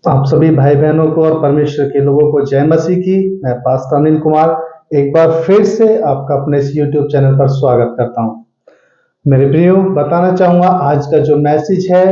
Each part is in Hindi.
आप सभी भाई बहनों को और परमेश्वर के लोगों को जय मसीह की। मैं पास्टर अनिल कुमार एक बार फिर से आपका अपने इस यूट्यूब चैनल पर स्वागत करता हूं। मेरे प्रियो, बताना चाहूंगा आज का जो मैसेज है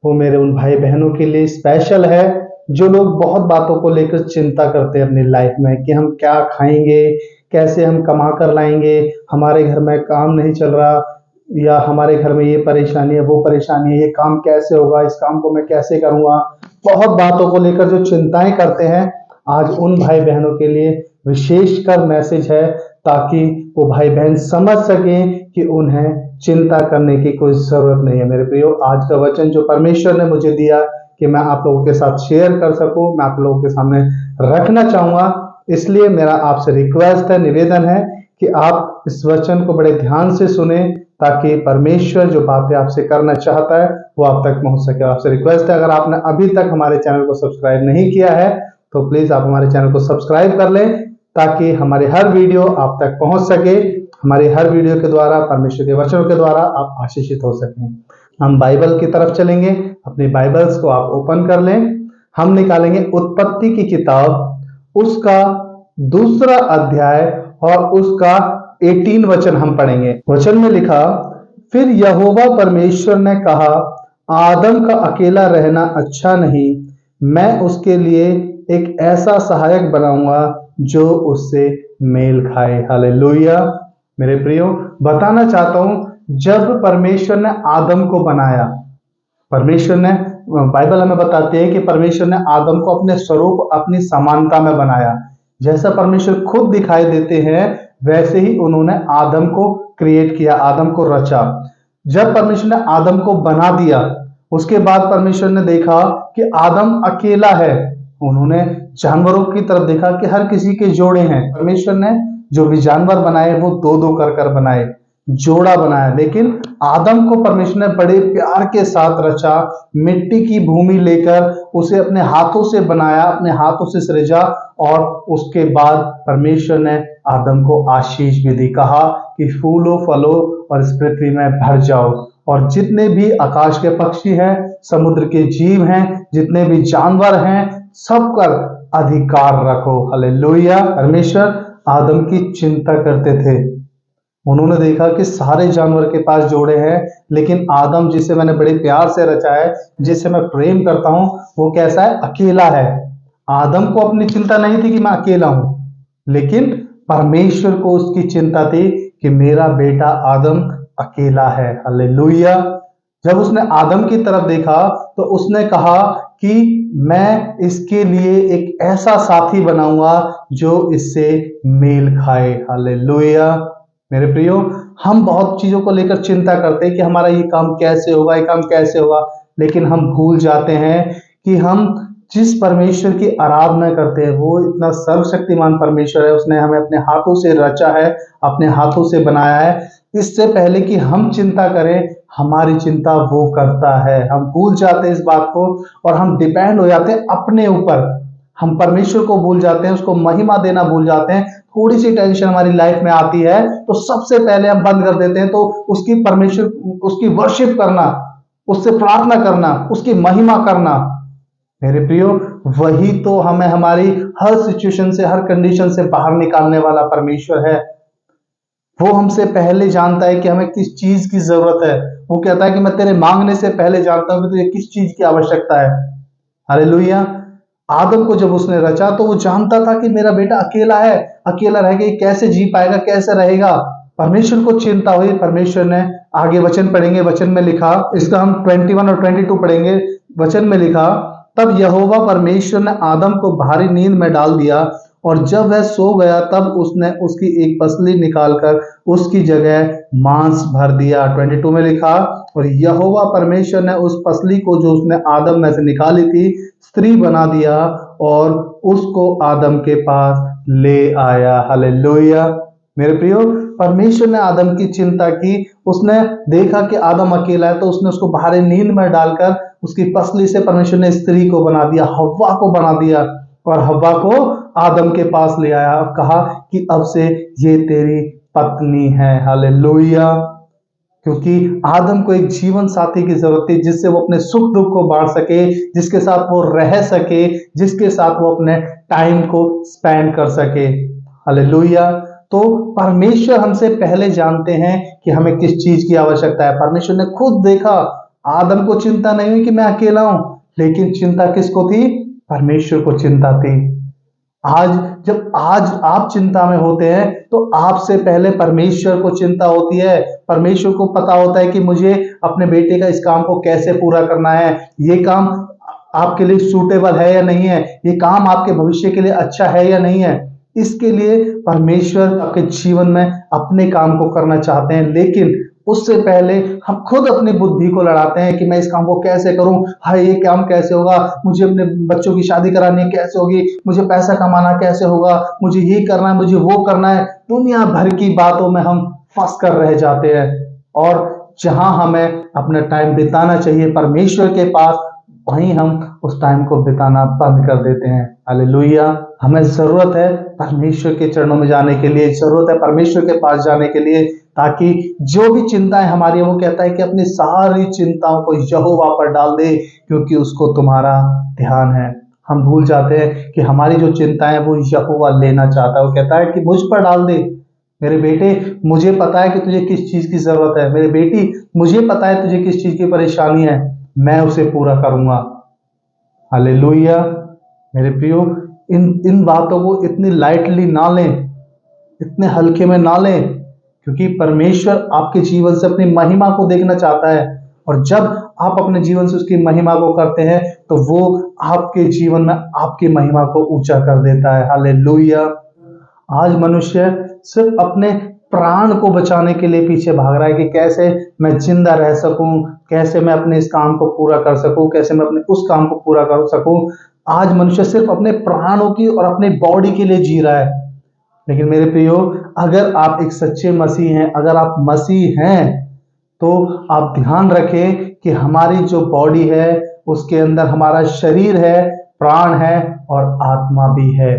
वो मेरे उन भाई बहनों के लिए स्पेशल है जो लोग बहुत बातों को लेकर चिंता करते हैं अपनी लाइफ में कि हम क्या खाएंगे, कैसे हम कमा कर लाएंगे, हमारे घर में काम नहीं चल रहा, या हमारे घर में ये परेशानी है, वो परेशानी है, ये काम कैसे होगा, इस काम को मैं कैसे करूंगा। बहुत बातों को लेकर जो चिंताएं करते हैं, आज उन भाई बहनों के लिए विशेषकर मैसेज है ताकि वो भाई बहन समझ सकें कि उन्हें चिंता करने की कोई जरूरत नहीं है। मेरे प्रियो, आज का वचन जो परमेश्वर ने मुझे दिया कि मैं आप लोगों के साथ शेयर कर सकूं, मैं आप लोगों के सामने रखना चाहूंगा, इसलिए मेरा आपसे रिक्वेस्ट है, निवेदन है कि आप इस वचन को बड़े ध्यान से सुने ताकि परमेश्वर जो बातें आपसे करना चाहता है वो आप तक पहुंच सके। आपसे रिक्वेस्ट है, अगर आपने अभी तक हमारे चैनल को सब्सक्राइब नहीं किया है तो प्लीज आप हमारे चैनल को सब्सक्राइब कर लें ताकि हमारे हर वीडियो आप तक पहुंच सके। हमारे हर वीडियो के द्वारा, परमेश्वर के वचनों के द्वारा आप आशीषित हो सकें। हम बाइबल की तरफ चलेंगे। अपनी बाइबल्स को आप ओपन कर लें। हम निकालेंगे उत्पत्ति की किताब, उसका दूसरा अध्याय और उसका 18 वचन हम पढ़ेंगे। वचन में लिखा, फिर यहोवा परमेश्वर ने कहा, आदम का अकेला रहना अच्छा नहीं, मैं उसके लिए एक ऐसा सहायक बनाऊंगा जो उससे मेल खाए। हालेलुया। मेरे प्रियो, बताना चाहता हूं, जब परमेश्वर ने आदम को बनाया, परमेश्वर ने, बाइबल हमें बताती है कि परमेश्वर ने आदम को अपने स्वरूप, अपनी समानता में बनाया। जैसा परमेश्वर खुद दिखाई देते हैं वैसे ही उन्होंने आदम को क्रिएट किया, आदम को रचा। जब परमेश्वर ने आदम को बना दिया, उसके बाद परमेश्वर ने देखा कि आदम अकेला है। उन्होंने जानवरों की तरफ देखा कि हर किसी के जोड़े हैं। परमेश्वर ने जो भी जानवर बनाए वो दो दो कर बनाए, जोड़ा बनाया, लेकिन आदम को परमेश्वर ने बड़े प्यार के साथ रचा। मिट्टी की भूमि लेकर उसे अपने हाथों से बनाया, अपने हाथों से सृजा, और उसके बाद परमेश्वर ने आदम को आशीष भी दी। कहा कि फूलो फलो और इस पृथ्वी में भर जाओ, और जितने भी आकाश के पक्षी हैं, समुद्र के जीव हैं, जितने भी जानवर हैं, सब पर अधिकार रखो। हालेलुया। परमेश्वर आदम की चिंता करते थे। उन्होंने देखा कि सारे जानवर के पास जोड़े हैं, लेकिन आदम, जिसे मैंने बड़े प्यार से रचा है, जिसे मैं प्रेम करता हूं, वो कैसा है? अकेला है। आदम को अपनी चिंता नहीं थी कि मैं अकेला हूं, लेकिन परमेश्वर को उसकी चिंता थी कि मेरा बेटा आदम अकेला है। हालेलुया। जब उसने आदम की तरफ देखा तो उसने कहा कि मैं इसके लिए एक ऐसा साथी बनाऊंगा जो इससे मेल खाए। हालेलुया। मेरे प्रियो, हम बहुत चीजों को लेकर चिंता करते हैं कि हमारा ये काम कैसे होगा, ये काम कैसे होगा, लेकिन हम भूल जाते हैं कि हम जिस परमेश्वर की आराधना करते हैं वो इतना सर्वशक्तिमान परमेश्वर है। उसने हमें अपने हाथों से रचा है, अपने हाथों से बनाया है। इससे पहले कि हम चिंता करें, हमारी चिंता वो करता है। हम भूल जाते हैं इस बात को और हम डिपेंड हो जाते हैं अपने ऊपर। हम परमेश्वर को भूल जाते हैं, उसको महिमा देना भूल जाते हैं। थोड़ी सी टेंशन हमारी लाइफ में आती है तो सबसे पहले हम बंद कर देते हैं तो उसकी, परमेश्वर, उसकी वर्शिप करना, उससे प्रार्थना करना, उसकी महिमा करना। मेरे प्रियो, वही तो हमें हमारी हर सिचुएशन से, हर कंडीशन से बाहर निकालने वाला परमेश्वर है। वो हमसे पहले जानता है कि हमें किस चीज की जरूरत है। वो कहता है कि मैं तेरे मांगने से पहले जानता हूं कि तुझे किस चीज की आवश्यकता है। हालेलुया। आदम को जब उसने रचा तो वो जानता था कि मेरा बेटा अकेला है, अकेला रह के कैसे जी पाएगा, कैसे रहेगा। परमेश्वर को चिंता हुई। परमेश्वर ने, आगे वचन पढ़ेंगे, वचन में लिखा, इसका हम 21 और 22 पढ़ेंगे। वचन में लिखा, तब यहोवा परमेश्वर ने आदम को भारी नींद में डाल दिया, और जब वह सो गया तब उसने उसकी एक पसली निकालकर उसकी जगह मांस भर दिया। 22 में लिखा, और यहोवा परमेश्वर ने उस पसली को जो उसने आदम में से निकाली थी स्त्री बना दिया और उसको आदम के पास ले आया। हालेलुया। मेरे प्रियो, परमेश्वर ने आदम की चिंता की। उसने देखा कि आदम अकेला है तो उसने उसको भारी नींद में डालकर उसकी पसली से परमेश्वर ने स्त्री को बना दिया, हव्वा को बना दिया, और हव्वा को आदम के पास ले आया और कहा कि अब से ये तेरी पत्नी है। हालेलुया। क्योंकि आदम को एक जीवन साथी की जरूरत थी जिससे वो अपने सुख दुख को बांट सके, जिसके साथ वो रह सके, जिसके साथ वो अपने टाइम को स्पेंड कर सके। हालेलुया। तो परमेश्वर हमसे पहले जानते हैं कि हमें किस चीज की आवश्यकता है। परमेश्वर ने खुद देखा, आदम को चिंता नहीं हुई कि मैं अकेला हूं, लेकिन चिंता किसको थी? परमेश्वर को चिंता थी। आज जब आज आप चिंता में होते हैं तो आपसे पहले परमेश्वर को चिंता होती है। परमेश्वर को पता होता है कि मुझे अपने बेटे का इस काम को कैसे पूरा करना है, ये काम आपके लिए सूटेबल है या नहीं है, ये काम आपके भविष्य के लिए अच्छा है या नहीं है। इसके लिए परमेश्वर आपके जीवन में अपने काम को करना चाहते हैं, लेकिन उससे पहले हम खुद अपनी बुद्धि को लड़ाते हैं कि मैं इस काम को कैसे करूं, हाय ये काम कैसे होगा, मुझे अपने बच्चों की शादी करानी है कैसे होगी, मुझे पैसा कमाना कैसे होगा, मुझे ये करना है, मुझे वो करना है। दुनिया भर की बातों में हम फंस कर रह जाते हैं, और जहां हमें अपना टाइम बिताना चाहिए परमेश्वर के पास, वहीं हम उस टाइम को बिताना बंद कर देते हैं। हालेलुया। हमें जरूरत है परमेश्वर के चरणों में जाने के लिए, जरूरत है परमेश्वर के पास जाने के लिए, ताकि जो भी चिंताएं हमारी है, वो कहता है कि अपनी सारी चिंताओं को यहोवा पर डाल दे क्योंकि उसको तुम्हारा ध्यान है। हम भूल जाते हैं कि हमारी जो चिंताएं वो यहोवा लेना चाहता है। वो कहता है कि मुझ पर डाल दे। मेरे बेटे, मुझे पता है कि तुझे किस चीज की जरूरत है। मेरे बेटी, मुझे पता है तुझे किस चीज की परेशानी है, मैं उसे पूरा करूंगा। हालेलुया। मेरे प्रियो, इन इन बातों को इतनी लाइटली ना लें, इतने हल्के में ना लें, क्योंकि परमेश्वर आपके जीवन से अपनी महिमा को देखना चाहता है। और जब आप अपने जीवन से उसकी महिमा को करते हैं तो वो आपके जीवन में आपकी महिमा को ऊंचा कर देता है। हालेलुया। आज मनुष्य सिर्फ अपने प्राण को बचाने के लिए पीछे भाग रहा है कि कैसे मैं जिंदा रह सकूं, कैसे मैं अपने इस काम को पूरा कर सकूं, कैसे मैं अपने उस काम को पूरा कर सकूं। आज मनुष्य सिर्फ अपने प्राणों की और अपनी बॉडी के लिए जी रहा है। लेकिन मेरे प्रियो, अगर आप एक सच्चे मसीह हैं, अगर आप मसीह हैं, तो आप ध्यान रखें कि हमारी जो बॉडी है उसके अंदर हमारा शरीर है, प्राण है और आत्मा भी है।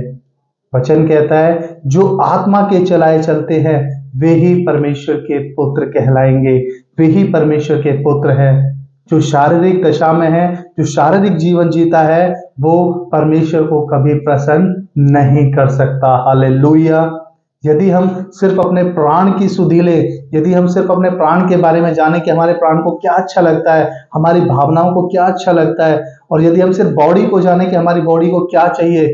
वचन कहता है जो आत्मा के चलाए चलते हैं वे ही परमेश्वर के पुत्र कहलाएंगे, वे ही परमेश्वर के पुत्र हैं। जो शारीरिक दशा में है, जो शारीरिक जीवन जीता है, वो परमेश्वर को कभी प्रसन्न नहीं कर सकता। हालेलुया। यदि हम सिर्फ अपने प्राण की सुधि ले, यदि हम सिर्फ अपने प्राण के बारे में जाने कि हमारे प्राण को क्या अच्छा लगता है, हमारी भावनाओं को क्या अच्छा लगता है, और यदि हम सिर्फ बॉडी को जाने कि हमारी बॉडी को क्या चाहिए,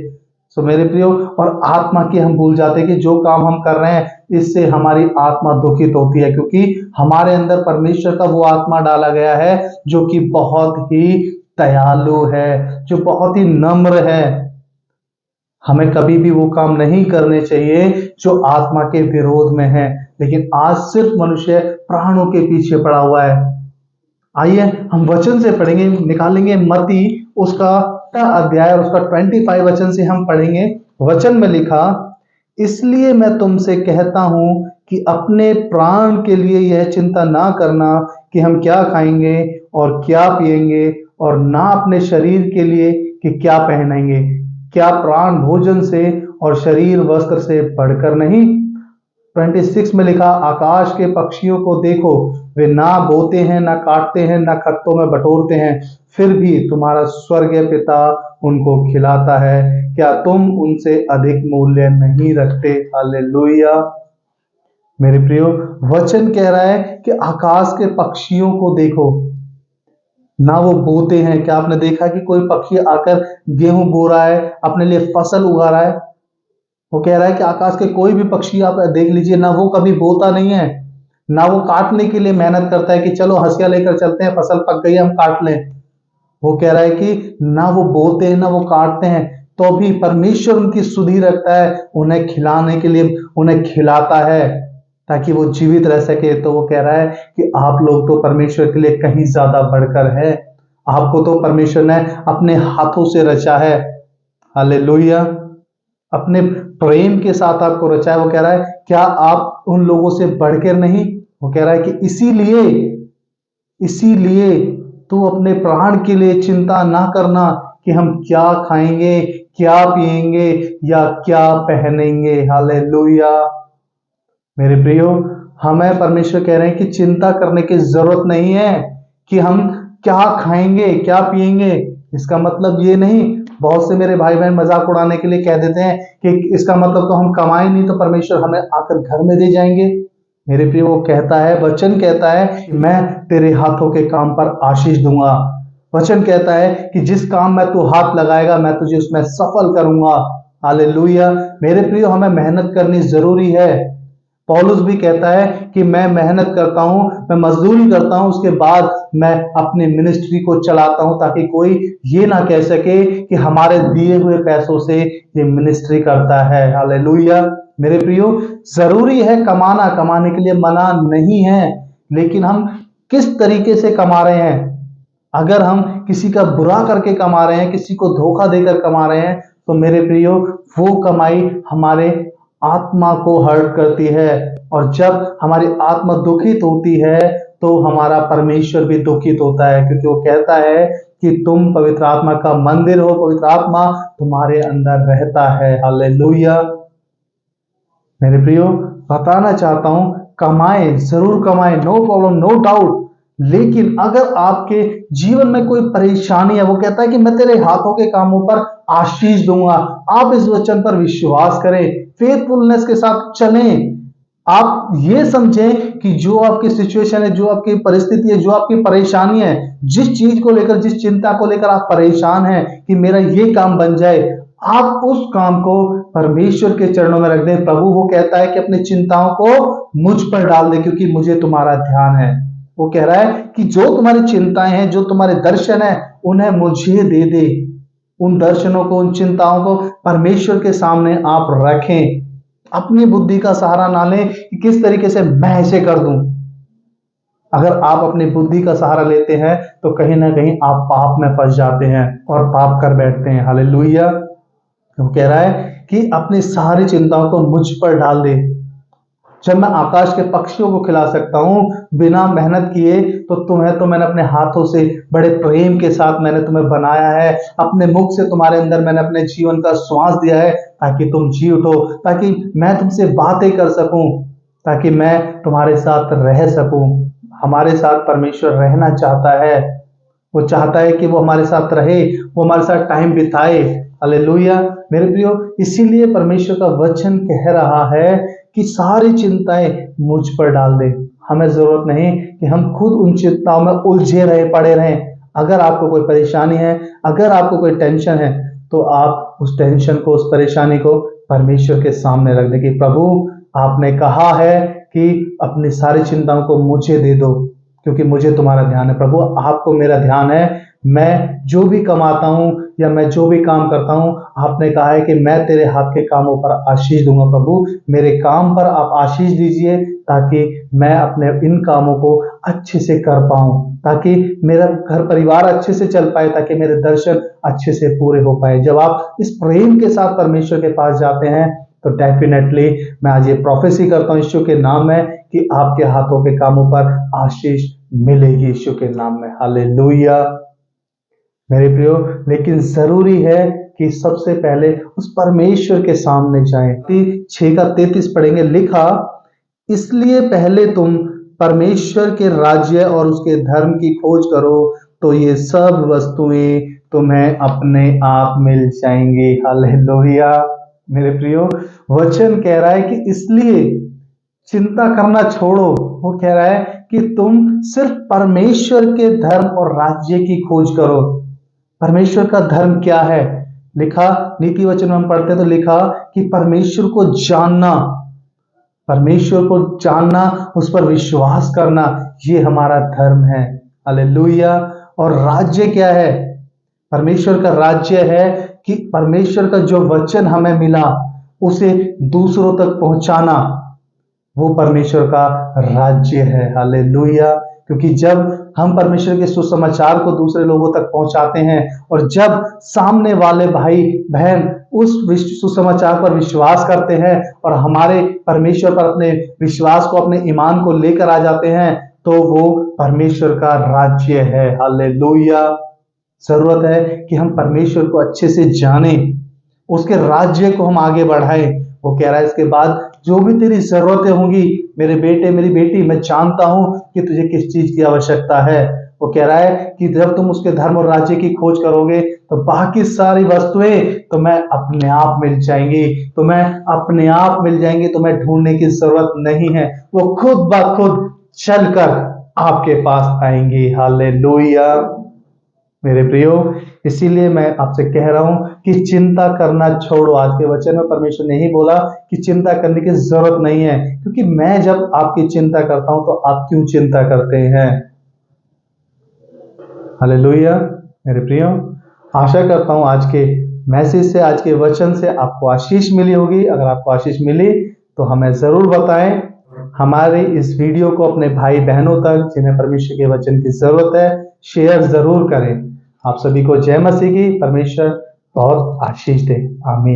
तो मेरे प्रियो, और आत्मा की हम भूल जाते हैं कि जो काम हम कर रहे हैं इससे हमारी आत्मा दुखित होती है, क्योंकि हमारे अंदर परमेश्वर का वो आत्मा डाला गया है जो कि बहुत ही दयालु है, जो बहुत ही नम्र है। हमें कभी भी वो काम नहीं करने चाहिए जो आत्मा के विरोध में है। लेकिन आज सिर्फ मनुष्य प्राणों के पीछे पड़ा हुआ है। आइए हम वचन से पढ़ेंगे, निकालेंगे मत्ती उसका अध्याय और उसका 25 वचन से हम पढ़ेंगे। वचन में लिखा, इसलिए मैं तुमसे कहता हूं कि अपने प्राण के लिए यह चिंता ना करना कि हम क्या खाएंगे और क्या पिएंगे, और ना अपने शरीर के लिए कि क्या पहनेंगे। क्या प्राण भोजन से और शरीर वस्त्र से बढ़कर नहीं? 26 में लिखा, आकाश के पक्षियों को देखो, वे ना बोते हैं, ना काटते हैं, ना खत्तों में बटोरते हैं, फिर भी तुम्हारा स्वर्गीय पिता उनको खिलाता है। क्या तुम उनसे अधिक मूल्य नहीं रखते? हालेलुया। मेरे प्रियो, वचन कह रहा है कि आकाश के पक्षियों को देखो, ना वो बोते हैं। क्या आपने देखा कि कोई पक्षी आकर गेहूं बो रहा है, अपने लिए फसल उगा रहा है? वो कह रहा है कि आकाश के कोई भी पक्षी आप देख लीजिए, ना वो कभी बोता नहीं है, ना वो काटने के लिए मेहनत करता है कि चलो हंसिया लेकर चलते हैं, फसल पक गई हम काट लें। वो कह रहा है कि ना वो बोते हैं ना वो काटते हैं, तो भी परमेश्वर उनकी सुधि रखता है, उन्हें खिलाने के लिए उन्हें खिलाता है ताकि वो जीवित रह सके। तो वो कह रहा है कि आप लोग तो परमेश्वर के लिए कहीं ज्यादा बढ़कर है। आपको तो परमेश्वर ने अपने हाथों से रचा है। हालेलुया। अपने प्रेम के साथ आपको रचा है। वो कह रहा है क्या आप उन लोगों से बढ़कर नहीं? वो कह रहा है कि इसीलिए इसीलिए तू अपने प्राण के लिए चिंता ना करना कि हम क्या खाएंगे, क्या पिएंगे या क्या पहनेंगे। हालेलुया। मेरे प्रियो, हमें परमेश्वर कह रहे हैं कि चिंता करने की जरूरत नहीं है कि हम क्या खाएंगे क्या पिएंगे। इसका मतलब ये नहीं, बहुत से मेरे भाई बहन मजाक उड़ाने के लिए कह देते हैं कि इसका मतलब तो हम कमाए नहीं तो परमेश्वर हमें आकर घर में दे जाएंगे। मेरे प्रिय, वो कहता है, वचन कहता है कि मैं तेरे हाथों के काम पर आशीष दूंगा। वचन कहता है कि जिस काम में तू हाथ लगाएगा मैं तुझे उसमें सफल करूंगा। हालेलुया। मेरे प्रियो, हमें मेहनत करनी जरूरी है। पौलुस भी कहता है कि मैं मेहनत करता हूं, मैं मजदूरी करता हूं, उसके बाद मैं अपनी मिनिस्ट्री को चलाता हूं ताकि कोई ये ना कह सके कि हमारे दिए हुए पैसों से ये मिनिस्ट्री करता है। हालेलुया। मेरे प्रियो, जरूरी है कमाना, कमाने के लिए मना नहीं है, लेकिन हम किस तरीके से कमा रहे हैं। अगर हम किसी का बुरा करके कमा रहे हैं, किसी को धोखा देकर कमा रहे हैं, तो मेरे प्रियो वो कमाई हमारे आत्मा को हर्ट करती है। और जब हमारी आत्मा दुखित होती है तो हमारा परमेश्वर भी दुखित होता है, क्योंकि वो कहता है कि तुम पवित्र आत्मा का मंदिर हो, पवित्र आत्मा तुम्हारे अंदर रहता है। हालेलुया। मेरे प्रियो, बताना चाहता हूं, कमाए, जरूर कमाए, नो प्रॉब्लम, नो डाउट। लेकिन अगर आपके जीवन में कोई परेशानी है, वो कहता है कि मैं तेरे हाथों के कामों पर आशीष दूंगा। आप इस वचन पर विश्वास करें, फेथफुलनेस के साथ चलें। आप ये समझें कि जो आपकी सिचुएशन है, जो आपकी परिस्थिति है, जो आपकी परेशानी है, जिस चीज को लेकर, जिस चिंता को लेकर आप परेशान हैं कि मेरा ये काम बन जाए, आप उस काम को परमेश्वर के चरणों में रख दें। प्रभु वो कहता है कि अपनी चिंताओं को मुझ पर डाल दे, क्योंकि मुझे तुम्हारा ध्यान है। वो कह रहा है कि जो तुम्हारी चिंताएं हैं, जो तुम्हारे दर्शन है, उन्हें मुझे दे दे। उन दर्शनों को, उन चिंताओं को परमेश्वर के सामने आप रखें। अपनी बुद्धि का सहारा ना लें कि किस तरीके से मैं ऐसे कर दूं। अगर आप अपनी बुद्धि का सहारा लेते हैं तो कहीं ना कहीं आप पाप में फंस जाते हैं और पाप कर बैठते हैं। हालेलुया। वो कह रहा है कि अपनी सारी चिंताओं को मुझ पर डाल दे। जब मैं आकाश के पक्षियों को खिला सकता हूं बिना मेहनत किए, तो तुम्हें तो मैंने अपने हाथों से बड़े प्रेम के साथ मैंने तुम्हें बनाया है। अपने मुख से तुम्हारे अंदर मैंने अपने जीवन का श्वास दिया है ताकि तुम जी उठो, ताकि मैं तुमसे बातें कर सकूं, ताकि मैं तुम्हारे साथ रह सकूं। हमारे साथ परमेश्वर रहना चाहता है। वो चाहता है कि वो हमारे साथ रहे, वो हमारे साथ टाइम बिताए। हालेलुया। मेरे प्रियो, इसीलिए परमेश्वर का वचन कह रहा है कि सारी चिंताएं मुझ पर डाल दे। हमें जरूरत नहीं कि हम खुद उन चिंताओं में उलझे रहे, पड़े रहें। अगर आपको कोई परेशानी है, अगर आपको कोई टेंशन है, तो आप उस टेंशन को, उस परेशानी को परमेश्वर के सामने रख दें कि प्रभु, आपने कहा है कि अपनी सारी चिंताओं को मुझे दे दो, क्योंकि मुझे तुम्हारा ध्यान है। प्रभु, आपको मेरा ध्यान है। मैं जो भी कमाता हूं या मैं जो भी काम करता हूं, आपने कहा है कि मैं तेरे हाथ के कामों पर आशीष दूंगा। प्रभु, मेरे काम पर आप आशीष दीजिए ताकि मैं अपने इन कामों को अच्छे से कर पाऊं, ताकि मेरा घर परिवार अच्छे से चल पाए, ताकि मेरे दर्शन अच्छे से पूरे हो पाए। जब आप इस प्रेम के साथ परमेश्वर के पास जाते हैं तो डेफिनेटली मैं आज ये प्रोफेसी करता हूं यीशु के नाम में कि आपके हाथों के कामों पर आशीष मिलेगी यीशु के नाम में। हालेलुया। मेरे प्रियो, लेकिन जरूरी है कि सबसे पहले उस परमेश्वर के सामने जाएं। 6:33 पढ़ेंगे। लिखा, इसलिए पहले तुम परमेश्वर के राज्य और उसके धर्म की खोज करो, तो ये सब वस्तुएं तुम्हें अपने आप मिल जाएंगी। हालेलुया। मेरे प्रियो, वचन कह रहा है कि इसलिए चिंता करना छोड़ो। वो कह रहा है कि तुम सिर्फ परमेश्वर के धर्म और राज्य की खोज करो। परमेश्वर का धर्म क्या है? लिखा, नीति वचन में हम पढ़ते तो लिखा कि परमेश्वर को जानना, परमेश्वर को जानना, उस पर विश्वास करना, ये हमारा धर्म है। हालेलुया। और राज्य क्या है? परमेश्वर का राज्य है कि परमेश्वर का जो वचन हमें मिला उसे दूसरों तक पहुंचाना, वो परमेश्वर का राज्य है। हालेलुया। क्योंकि जब हम परमेश्वर के सुसमाचार को दूसरे लोगों तक पहुंचाते हैं और जब सामने वाले भाई बहन उस सुसमाचार पर विश्वास करते हैं और हमारे परमेश्वर पर अपने विश्वास को, अपने ईमान को लेकर आ जाते हैं, तो वो परमेश्वर का राज्य है। हालेलुया। जरूरत है कि हम परमेश्वर को अच्छे से जानें, उसके राज्य को हम आगे बढ़ाएं। वो कह रहा है इसके बाद, जो भी तेरी जरूरतें होंगी मेरे बेटे मेरी बेटी, मैं जानता हूं कि तुझे किस चीज की आवश्यकता है। वो कह रहा है कि जब तुम उसके धर्म और राज्य की खोज करोगे तो बाकी सारी वस्तुएं तुम्हें अपने आप मिल जाएंगी, तुम्हें अपने आप मिल जाएंगी, तुम्हें ढूंढने की जरूरत नहीं है, वो खुद ब खुद चलकर आपके पास आएंगी। हालेलुया मेरे प्रियो, इसीलिए मैं आपसे कह रहा हूं कि चिंता करना छोड़ो। आज के वचन में परमेश्वर ने ही बोला कि चिंता करने की जरूरत नहीं है, क्योंकि मैं जब आपकी चिंता करता हूं तो आप क्यों चिंता करते हैं। हालेलुया मेरे प्रियो, आशा करता हूं आज के मैसेज से, आज के वचन से आपको आशीष मिली होगी। अगर आपको आशीष मिली तो हमें जरूर बताएं। हमारे इस वीडियो को अपने भाई बहनों तक जिन्हें परमेश्वर के वचन की जरूरत है शेयर जरूर करें। आप सभी को जय मसीह की। परमेश्वर बहुत आशीष दे। आमीन।